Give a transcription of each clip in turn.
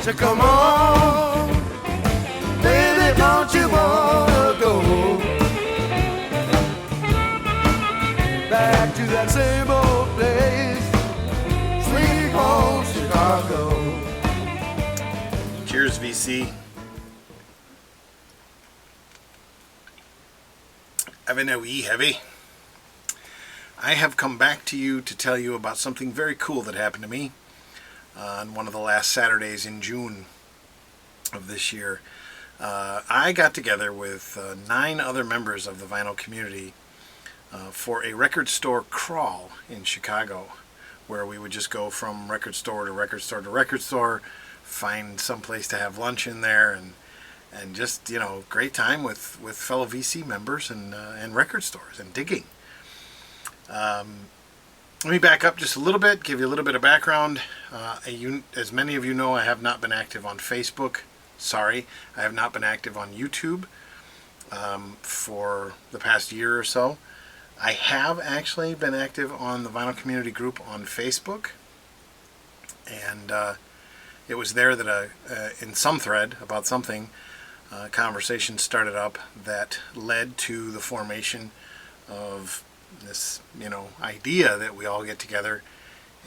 So come on, baby, don't you wanna go back to that same old place, sweet home Chicago. Cheers, VC. Evan-O-E heavy. I have come back to you to tell you about something very cool that happened to me on one of the last Saturdays in June of this year. I got together with 9 other members of the vinyl community for a record store crawl in Chicago, where we would just go from record store to record store to record store, find some place to have lunch in there, and just, you know, great time with fellow VC members and record stores and digging. Let me back up just a little bit, give you a little bit of background. As many of you know, I have not been active on Facebook. Sorry, I have not been active on YouTube for the past year or so. I have actually been active on the Vinyl Community Group on Facebook, and it was there that in some thread about something, a conversation started up that led to the formation of this, you know, idea that we all get together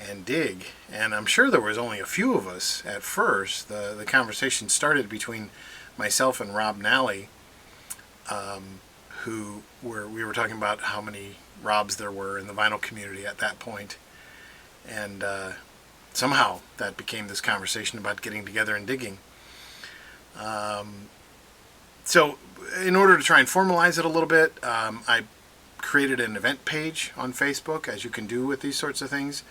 and dig. And I'm sure there was only a few of us at first. The conversation started between myself and Rob Nally, we were talking about how many Robs there were in the vinyl community at that point. And somehow that became this conversation about getting together and digging. So in order to try and formalize it a little bit, I created an event page on Facebook, as you can do with these sorts of things,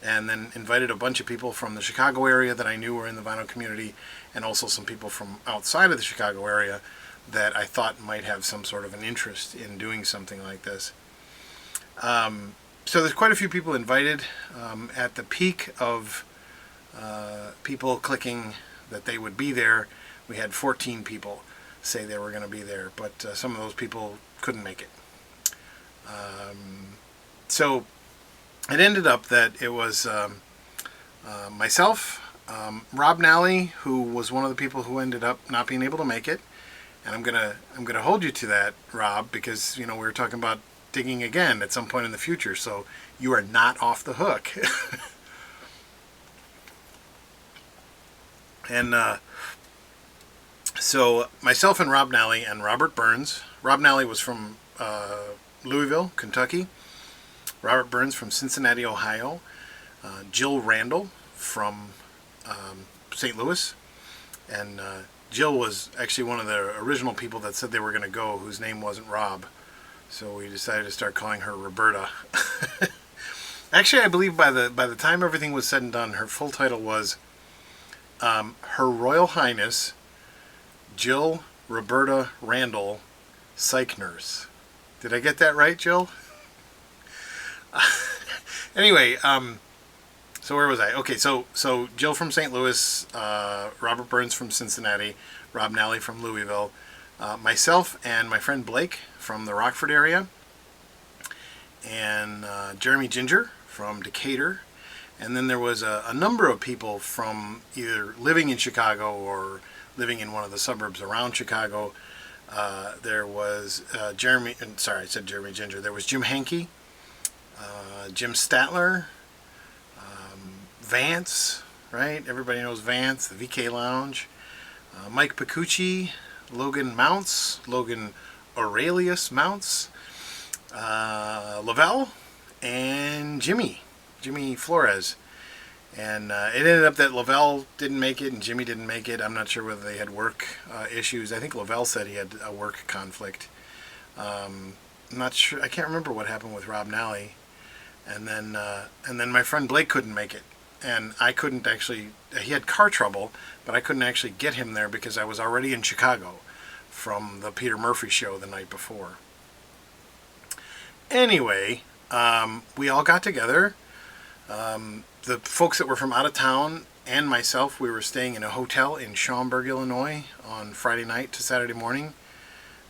and then invited a bunch of people from the Chicago area that I knew were in the vinyl community, and also some people from outside of the Chicago area that I thought might have some sort of an interest in doing something like this. So there's quite a few people invited. At the peak of people clicking that they would be there, we had 14 people say they were going to be there, but some of those people couldn't make it. So it ended up that it was myself, Rob Nally, who was one of the people who ended up not being able to make it, and I'm gonna hold you to that, Rob, because, you know, we were talking about digging again at some point in the future, so you are not off the hook. And so myself and Rob Nally and Robert Burns. Rob Nally was from Louisville, Kentucky. Robert Burns from Cincinnati, Ohio. Jill Randall from St. Louis. And Jill was actually one of the original people that said they were going to go, whose name wasn't Rob. So we decided to start calling her Roberta. Actually, I believe by the time everything was said and done, her full title was Her Royal Highness Jill Roberta Randall, Psych Nurse. Did I get that right, Jill? Anyway, so where was I? Okay, so Jill from St. Louis, Robert Burns from Cincinnati, Rob Nally from Louisville, myself and my friend Blake from the Rockford area, and Jeremy Ginger from Decatur, and then there was a number of people from either living in Chicago or living in one of the suburbs around Chicago. There was Jeremy Ginger. There was Jim Hankey, Jim Statler, Vance, right? Everybody knows Vance, the VK Lounge. Mike Picucci, Logan Mounts, Logan Aurelius Mounts, Lavelle, and Jimmy Flores. And it ended up that Lavelle didn't make it and Jimmy didn't make it. I'm not sure whether they had work issues. I think Lavelle said he had a work conflict. I'm not sure. I can't remember what happened with Rob Nally. And then my friend Blake couldn't make it. And I couldn't actually, he had car trouble, but I couldn't actually get him there because I was already in Chicago from the Peter Murphy show the night before. Anyway, we all got together. The folks that were from out of town and myself, we were staying in a hotel in Schaumburg, Illinois on Friday night to Saturday morning.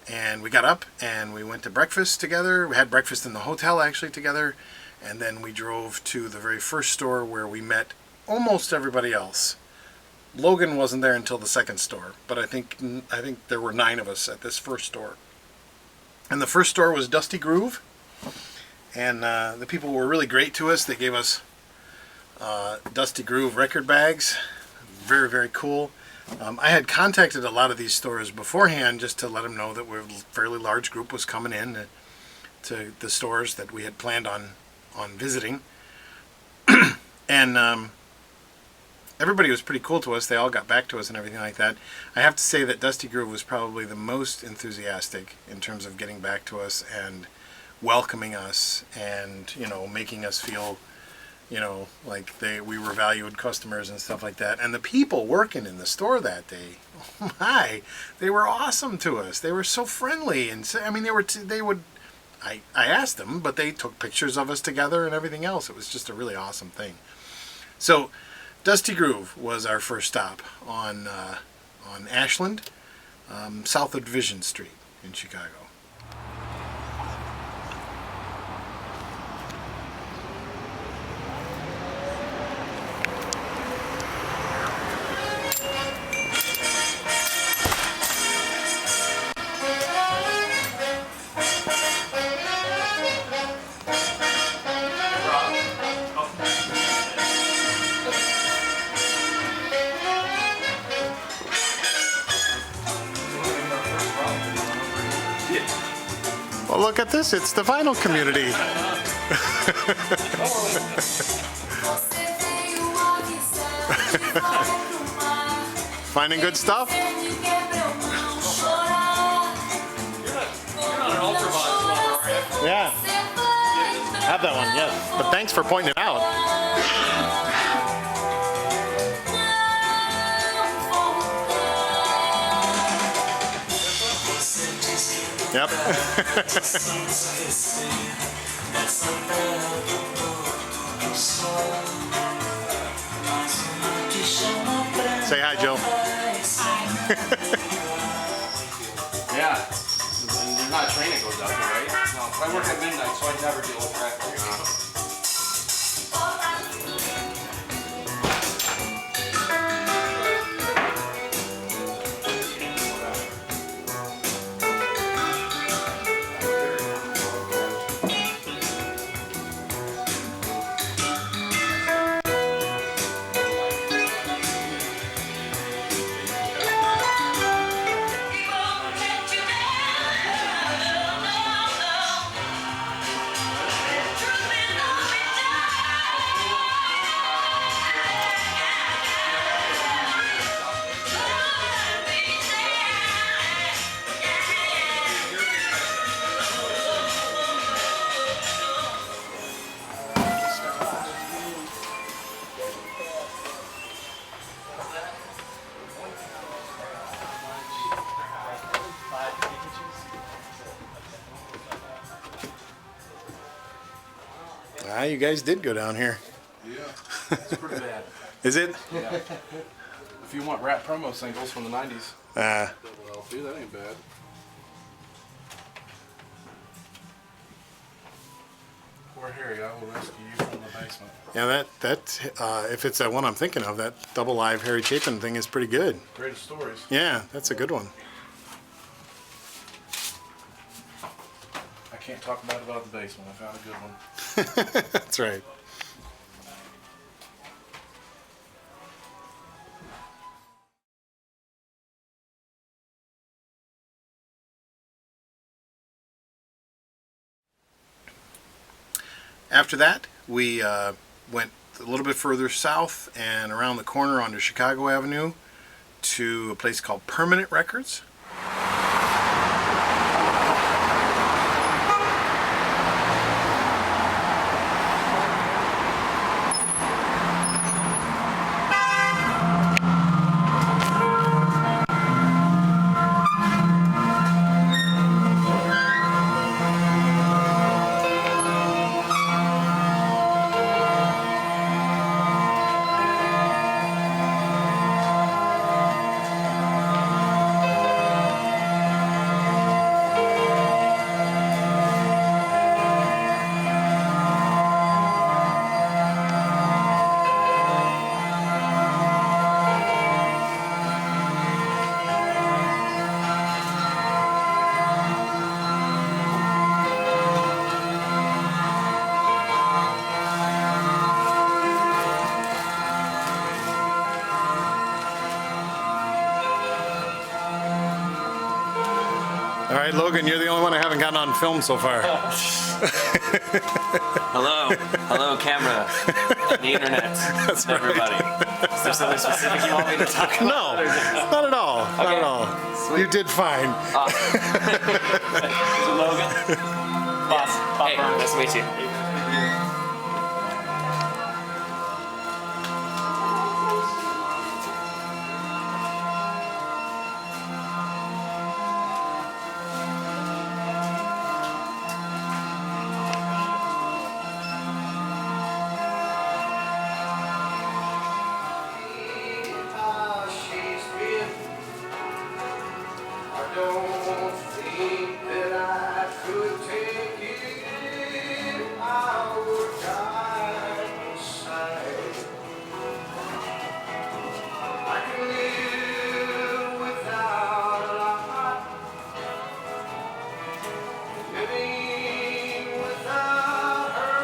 And we got up and we went to breakfast together. We had breakfast in the hotel actually together. And then we drove to the very first store where we met almost everybody else. Logan wasn't there until the second store, but I think there were 9 of us at this first store. And the first store was Dusty Groove, and the people were really great to us. They gave us Dusty Groove record bags, very, very cool. I had contacted a lot of these stores beforehand just to let them know that a fairly large group was coming in to the stores that we had planned on visiting. And everybody was pretty cool to us. They all got back to us and everything like that. I have to say that Dusty Groove was probably the most enthusiastic in terms of getting back to us and welcoming us and, making us feel, like we were valued customers and stuff like that. And the people working in the store that day, oh my, they were awesome to us. They were so friendly. And so, I mean, I asked them, but they took pictures of us together and everything else. It was just a really awesome thing. So Dusty Groove was our first stop on Ashland, south of Division Street in Chicago. Well, look at this. It's the vinyl community. Finding good stuff? You're not an ultraviolet smoker, are you? Yeah. Have that one, yes. But thanks for pointing it out. Yep. Say hi, Joe. Yeah. There's not a train that goes out here, right? No. I work at midnight, so I never deal with traffic. Ah, you guys did go down here. Yeah. It's pretty bad. Is it? Yeah. If you want rap promo singles from the 90s. Ah. Well, dude, that ain't bad. Poor Harry, I will rescue you from the basement. Yeah, that if it's that one I'm thinking of, that double live Harry Chapin thing is pretty good. Greatest stories. Yeah, that's a good one. I can't talk bad about the basement. I found a good one. That's right. After that, we went a little bit further south and around the corner onto Chicago Avenue to a place called Permanent Records. All right, Logan, you're the only one I haven't gotten on film so far. Hello, camera, and the internet, That's everybody. right. Is there something specific you want me to talk about? No, not at all. Not Okay. at all. Sweet. You did fine. Awesome. Is it Logan? Boss. Hey, nice to meet you. I don't think that I could take it. I would die inside. I can live without a lot. Living without her.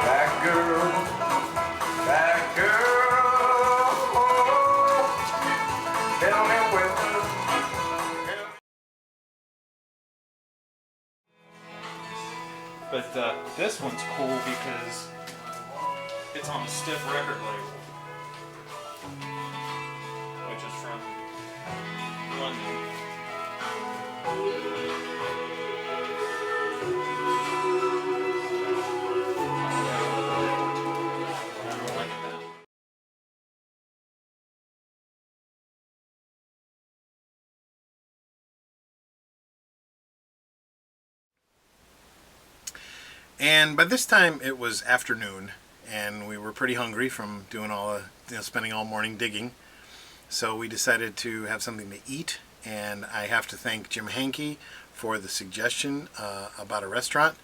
That girl, that girl, tell me where. But this one's cool because it's on a stiff record label, which is from London. I like that. And by this time it was afternoon, and we were pretty hungry from doing all the, spending all morning digging. So we decided to have something to eat, and I have to thank Jim Hankey for the suggestion about a restaurant.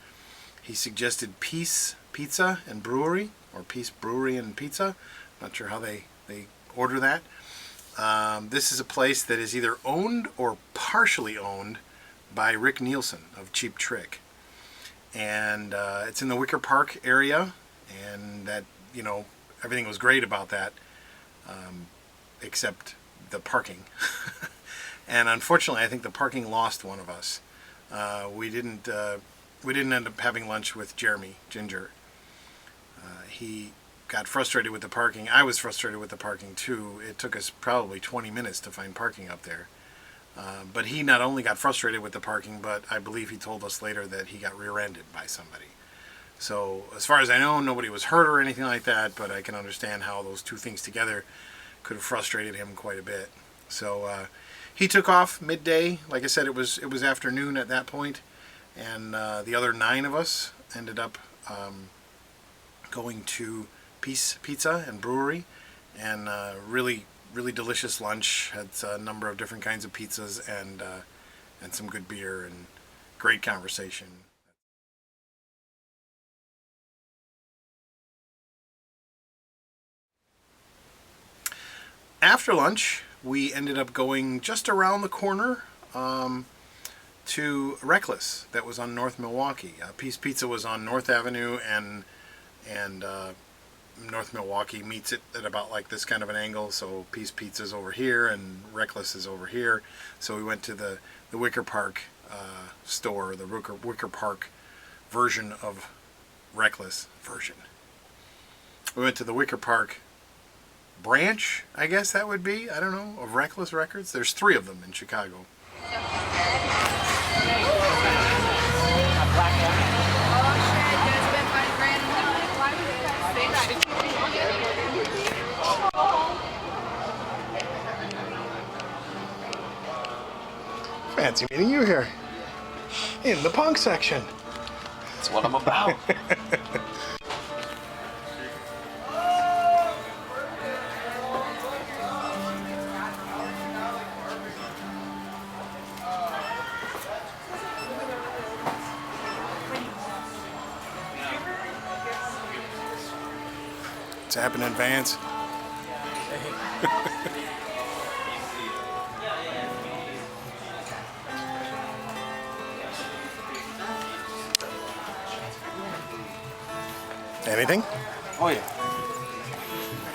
He suggested Peace Pizza and Brewery, or Peace Brewery and Pizza. Not sure how they order that. This is a place that is either owned or partially owned by Rick Nielsen of Cheap Trick. And it's in the Wicker Park area, and that, you know, everything was great about that, except the parking. And unfortunately, I think the parking lost one of us. We didn't end up having lunch with Jeremy Ginger. He got frustrated with the parking. I was frustrated with the parking too. It took us probably 20 minutes to find parking up there. But he not only got frustrated with the parking, but I believe he told us later that he got rear-ended by somebody. So as far as I know, nobody was hurt or anything like that, but I can understand how those two things together could have frustrated him quite a bit. So he took off midday. Like I said, it was afternoon at that point, and the other 9 of us ended up going to Peace Pizza and Brewery, and really delicious lunch. Had a number of different kinds of pizzas and some good beer and great conversation. After lunch, we ended up going just around the corner to Reckless, that was on North Milwaukee. Peace Pizza was on North Avenue, and North Milwaukee meets it at about like this kind of an angle. So Peace Pizza's over here and Reckless is over here. So we went to the Wicker Park store, the Wicker Park version of Reckless version. We went to the Wicker Park branch, I guess that would be, I don't know, of Reckless Records. There's 3 of them in Chicago. Fancy meeting you here in the punk section. That's what I'm about. It's happening, Vance. Anything? Oh yeah.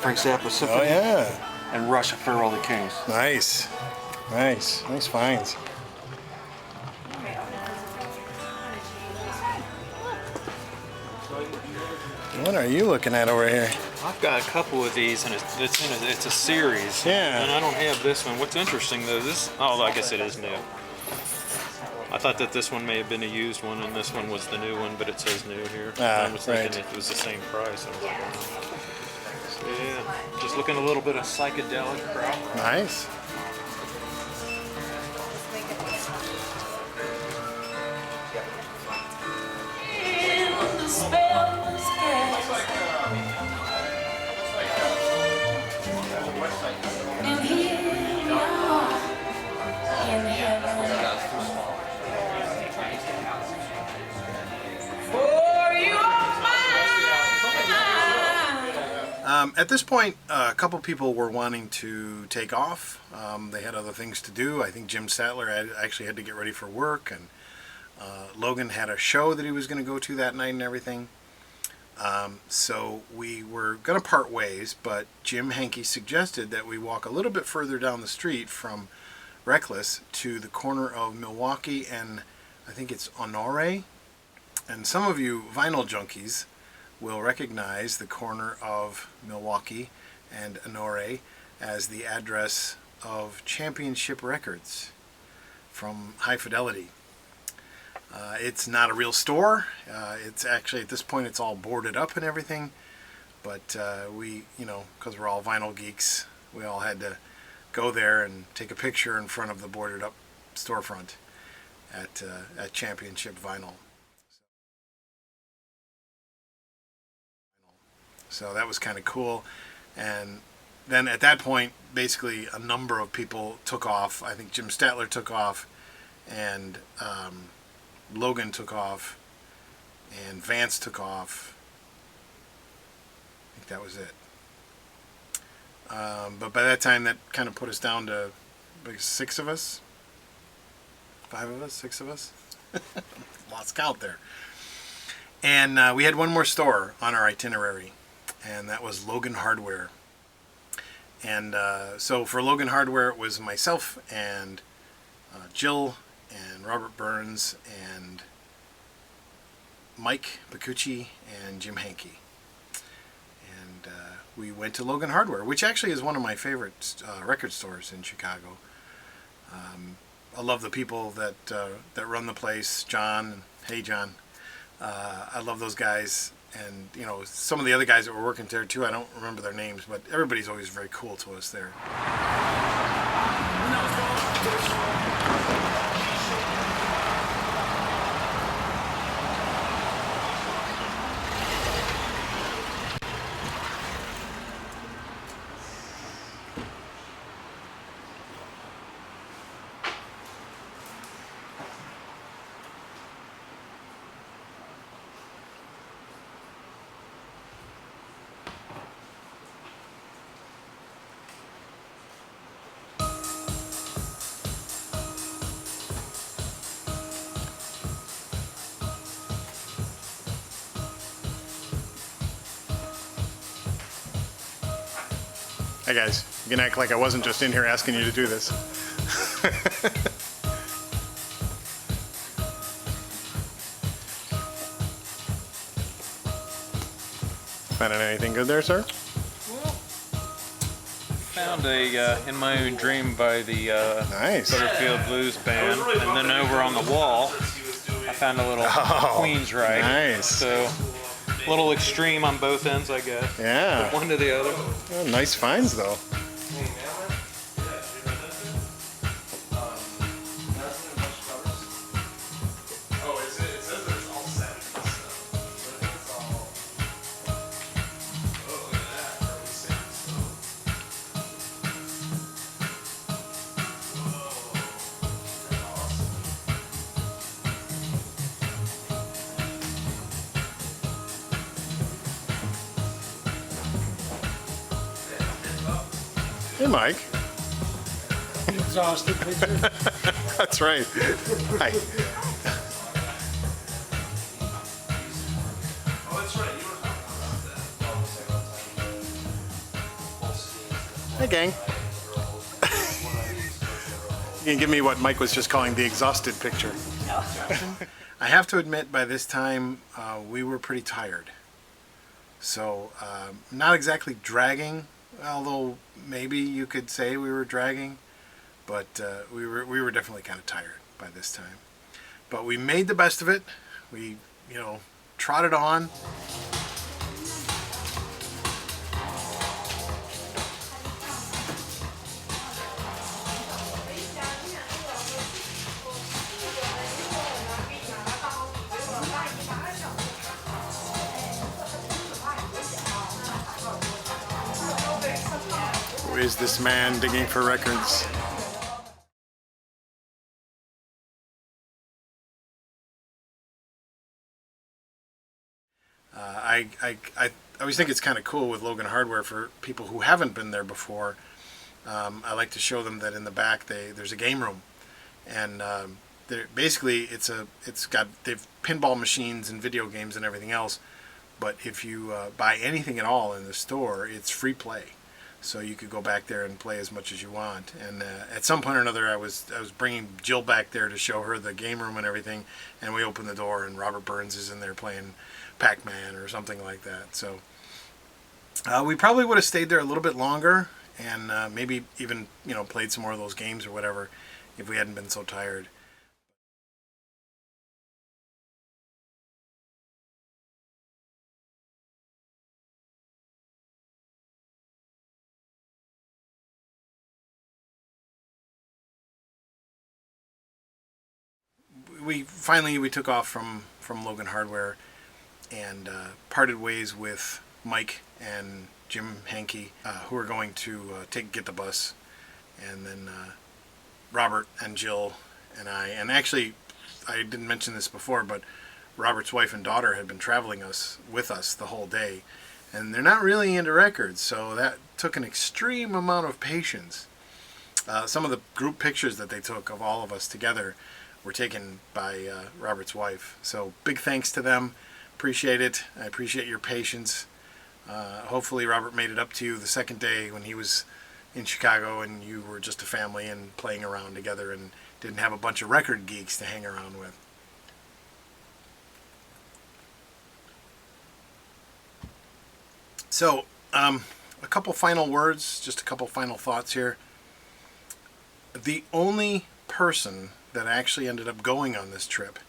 Frank Zappa Symphony. Oh yeah. And Rush of Farewell to Kings. Nice. Nice finds. What are you looking at over here? I've got a couple of these, and it's a series. Yeah. And I don't have this one. What's interesting though, I guess it is new. I thought that this one may have been a used one, and this one was the new one, but it says new here. Ah, I was thinking right. it was the same price. I was like, oh. So, yeah, just looking a little bit of psychedelic crowd. Nice. At this point, a couple people were wanting to take off. They had other things to do. I think Jim Statler actually had to get ready for work, and Logan had a show that he was going to go to that night and everything. So we were going to part ways, but Jim Henke suggested that we walk a little bit further down the street from Reckless to the corner of Milwaukee and I think it's Honore. And some of you vinyl junkies will recognize the corner of Milwaukee and Honore as the address of Championship Records from High Fidelity. It's not a real store. It's actually, at this point, it's all boarded up and everything. But we, because we're all vinyl geeks, we all had to go there and take a picture in front of the boarded up storefront at Championship Vinyl. So that was kind of cool. And then at that point, basically a number of people took off. I think Jim Statler took off, and Logan took off, and Vance took off. I think that was it. But by that time, that kind of put us down to like 6 of us. 5 of us? 6 of us? Lost count there. And we had one more store on our itinerary, and that was Logan Hardware. And so for Logan Hardware, it was myself and Jill and Robert Burns and Mike Bacucci and Jim Henke. And we went to Logan Hardware, which actually is one of my favorite record stores in Chicago. I love the people that run the place, John. Hey, John. I love those guys. And, some of the other guys that were working there, too, I don't remember their names, but everybody's always very cool to us there. Hi guys, you can act like I wasn't just in here asking you to do this. Finding anything good there, sir? Well, found a In My Own Dream by the Nice. Butterfield Blues Band, and then over on the wall, I found a little Queensryche. Nice. So, a little extreme on both ends, I guess. Yeah. One to the other. Oh, nice finds, though. Hey, Mike. Exhausted picture. That's right. Hi. Hey, gang. You can give me what Mike was just calling the exhausted picture. I have to admit, by this time, we were pretty tired. So, not exactly dragging, although maybe you could say we were dragging, but we were definitely kind of tired by this time. But we made the best of it. We, trotted on. Who is this man digging for records? I always think it's kind of cool with Logan Hardware for people who haven't been there before. I like to show them that in the back there's a game room, and basically they've pinball machines and video games and everything else. But if you buy anything at all in the store, it's free play. So you could go back there and play as much as you want. And at some point or another, I was bringing Jill back there to show her the game room and everything. And we opened the door, and Robert Burns is in there playing Pac-Man or something like that. So we probably would have stayed there a little bit longer, and maybe even played some more of those games or whatever if we hadn't been so tired. We took off from Logan Hardware and parted ways with Mike and Jim Hankey, who were going to get the bus, and then Robert and Jill and I, and actually I didn't mention this before, but Robert's wife and daughter had been traveling with us the whole day, and they're not really into records, so that took an extreme amount of patience. Some of the group pictures that they took of all of us together were taken by Robert's wife. So big thanks to them. Appreciate it. I appreciate your patience. Hopefully Robert made it up to you the second day when he was in Chicago and you were just a family and playing around together and didn't have a bunch of record geeks to hang around with. So, a couple final words, just a couple final thoughts here. The only person that actually ended up going on this trip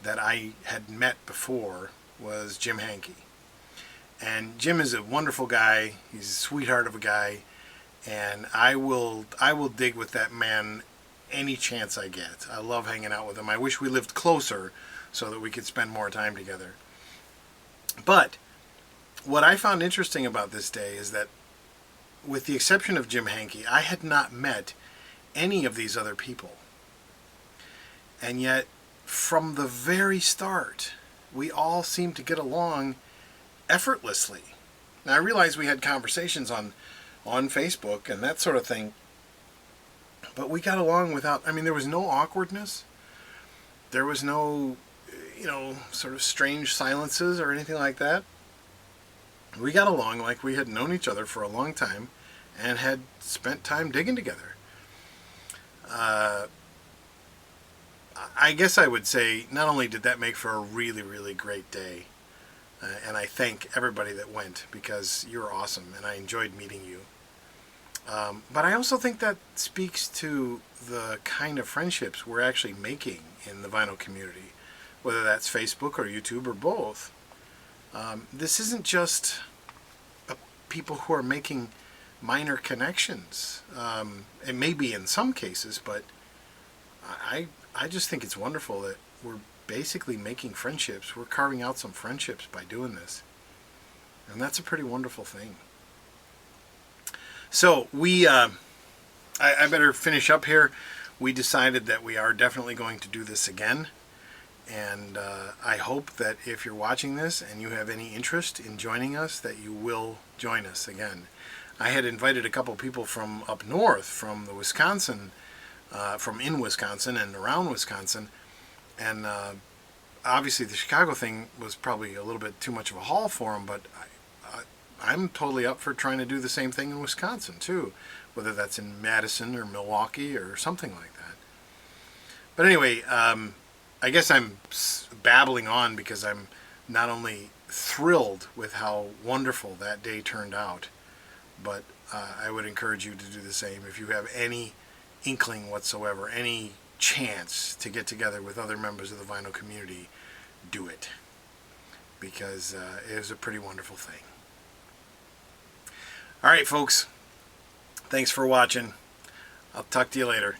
that I had met before was Jim Hankey. And Jim is a wonderful guy. He's a sweetheart of a guy, and I will dig with that man any chance I get. I love hanging out with him. I wish we lived closer so that we could spend more time together. But what I found interesting about this day is that, with the exception of Jim Hankey, I had not met any of these other people. And yet, from the very start, we all seemed to get along effortlessly. Now, I realize we had conversations on Facebook and that sort of thing, but we got along without, there was no awkwardness. There was no, sort of strange silences or anything like that. We got along like we had known each other for a long time and had spent time digging together. I guess I would say not only did that make for a really, really great day, and I thank everybody that went because you're awesome and I enjoyed meeting you. But I also think that speaks to the kind of friendships we're actually making in the vinyl community, whether that's Facebook or YouTube or both. This isn't just people who are making minor connections. It may be in some cases, but I just think it's wonderful that we're basically making friendships. We're carving out some friendships by doing this. And that's a pretty wonderful thing. So I better finish up here. We decided that we are definitely going to do this again. And I hope that if you're watching this and you have any interest in joining us, that you will join us again. I had invited a couple people from up north, from the Wisconsin, from in Wisconsin and around Wisconsin, and obviously the Chicago thing was probably a little bit too much of a haul for them, but I'm totally up for trying to do the same thing in Wisconsin too, whether that's in Madison or Milwaukee or something like that. But anyway, I guess I'm babbling on because I'm not only thrilled with how wonderful that day turned out, but I would encourage you to do the same. If you have any inkling whatsoever, any chance to get together with other members of the vinyl community, do it, because it was a pretty wonderful thing. All right, folks, thanks for watching. I'll talk to you later.